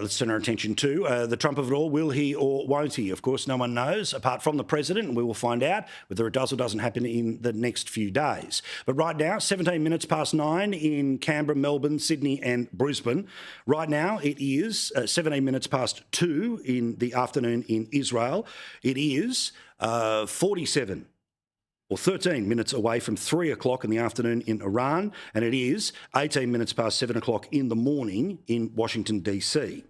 Let's turn our attention to the Trump of it all. Will he or won't he? Of course, no one knows apart from the president, and we will find out whether it does or doesn't happen in the next few days. But right now, 17 minutes past 9 in Canberra, Melbourne, Sydney and Brisbane. Right now, it is 17 minutes past 2 in the afternoon in Israel. It is 47 or 13 minutes away from 3 o'clock in the afternoon in Iran, and it is 18 minutes past 7 o'clock in the morning in Washington, D.C.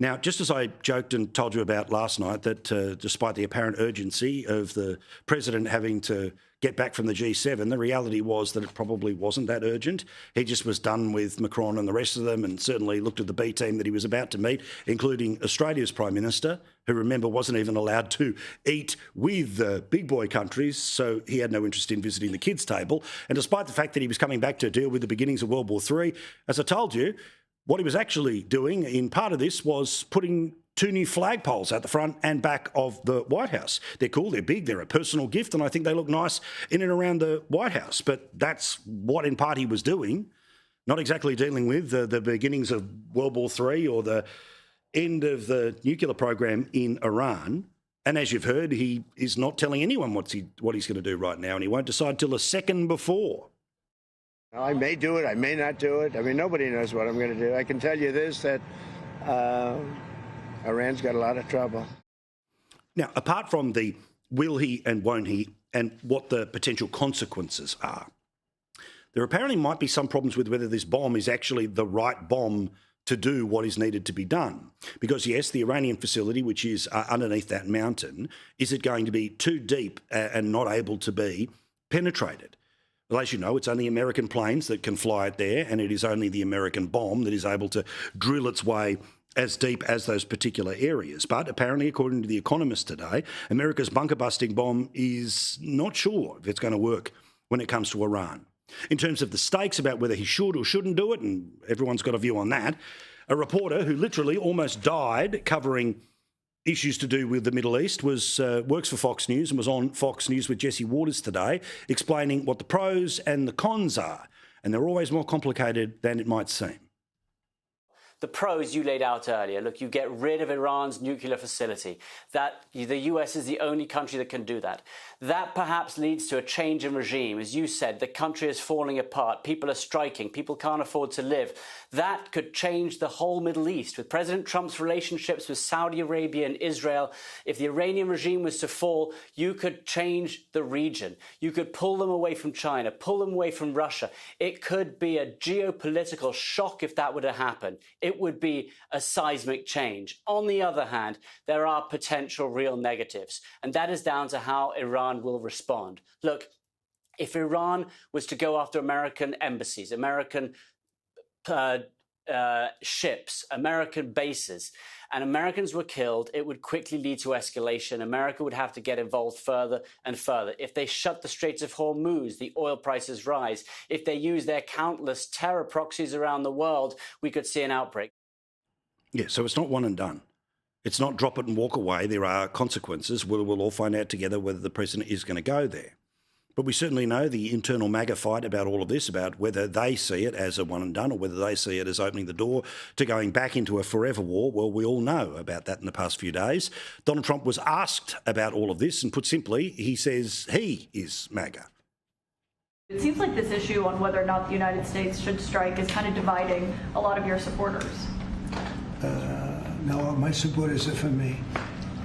Now, just as I joked and told you about last night, that despite the apparent urgency of the president having to get back from the G7, the reality was that it probably wasn't that urgent. He just was done with Macron and the rest of them, and certainly looked at the B team that he was about to meet, including Australia's Prime Minister, who, remember, wasn't even allowed to eat with the big boy countries, so he had no interest in visiting the kids' table. And despite the fact that he was coming back to deal with the beginnings of World War III, as I told you, what he was actually doing in part of this was putting 2 new flagpoles at the front and back of the White House. They're cool, they're big, they're a personal gift, and I think they look nice in and around the White House. But that's what in part he was doing, not exactly dealing with the beginnings of World War III or the end of the nuclear program in Iran. And as you've heard, he is not telling anyone what he's going to do right now, and he won't decide till a second before. I may do it, I may not do it. I mean, nobody knows what I'm going to do. I can tell you this, that Iran's got a lot of trouble. Now, apart from the will he and won't he and what the potential consequences are, there apparently might be some problems with whether this bomb is actually the right bomb to do what is needed to be done. Because, yes, the Iranian facility, which is underneath that mountain, is it going to be too deep and not able to be penetrated? Well, as you know, it's only American planes that can fly it there, and it is only the American bomb that is able to drill its way as deep as those particular areas. But apparently, according to The Economist today, America's bunker-busting bomb is not sure if it's going to work when it comes to Iran. In terms of the stakes about whether he should or shouldn't do it, and everyone's got a view on that, a reporter who literally almost died covering issues to do with the Middle East works for Fox News and was on Fox News with Jesse Waters today, explaining what the pros and the cons are. And they're always more complicated than it might seem. The pros you laid out earlier. Look, you get rid of Iran's nuclear facility. That the US is the only country that can do that. That perhaps leads to a change in regime. As you said, the country is falling apart. People are striking. People can't afford to live. That could change the whole Middle East. With President Trump's relationships with Saudi Arabia and Israel, if the Iranian regime was to fall, you could change the region. You could pull them away from China, pull them away from Russia. It could be a geopolitical shock if that were to happen. It would be a seismic change. On the other hand, there are potential real negatives, and that is down to how Iran will respond. Look, if Iran was to go after American embassies, American ships, American bases, and Americans were killed, it would quickly lead to escalation. America would have to get involved further and further. If they shut the Straits of Hormuz, the oil prices rise. If they use their countless terror proxies around the world, we could see an outbreak. Yeah, so it's not one and done. It's not drop it and walk away. There are consequences. We'll all find out together whether the president is going to go there. But we certainly know the internal MAGA fight about all of this, about whether they see it as a one and done or whether they see it as opening the door to going back into a forever war. Well, we all know about that in the past few days. Donald Trump was asked about all of this, and put simply, he says he is MAGA. It seems like this issue on whether or not the United States should strike is kind of dividing a lot of your supporters. No, my supporters are for me.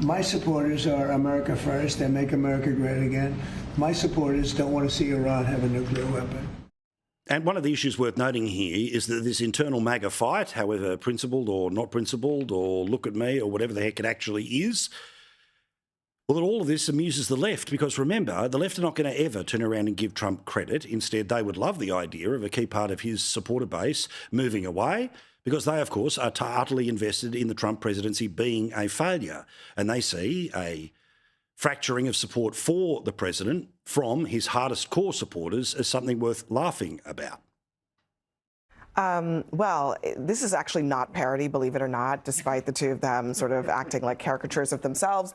My supporters are America first and make America great again. My supporters don't want to see Iran have a nuclear weapon. And one of the issues worth noting here is that this internal MAGA fight, however principled or not principled or look at me or whatever the heck it actually is, well, that all of this amuses the left, because remember, the left are not going to ever turn around and give Trump credit. Instead, they would love the idea of a key part of his supporter base moving away, because they, of course, are utterly invested in the Trump presidency being a failure. And they see a fracturing of support for the president from his hardest core supporters as something worth laughing about. Well, this is actually not parody, believe it or not, despite the two of them sort of acting like caricatures of themselves.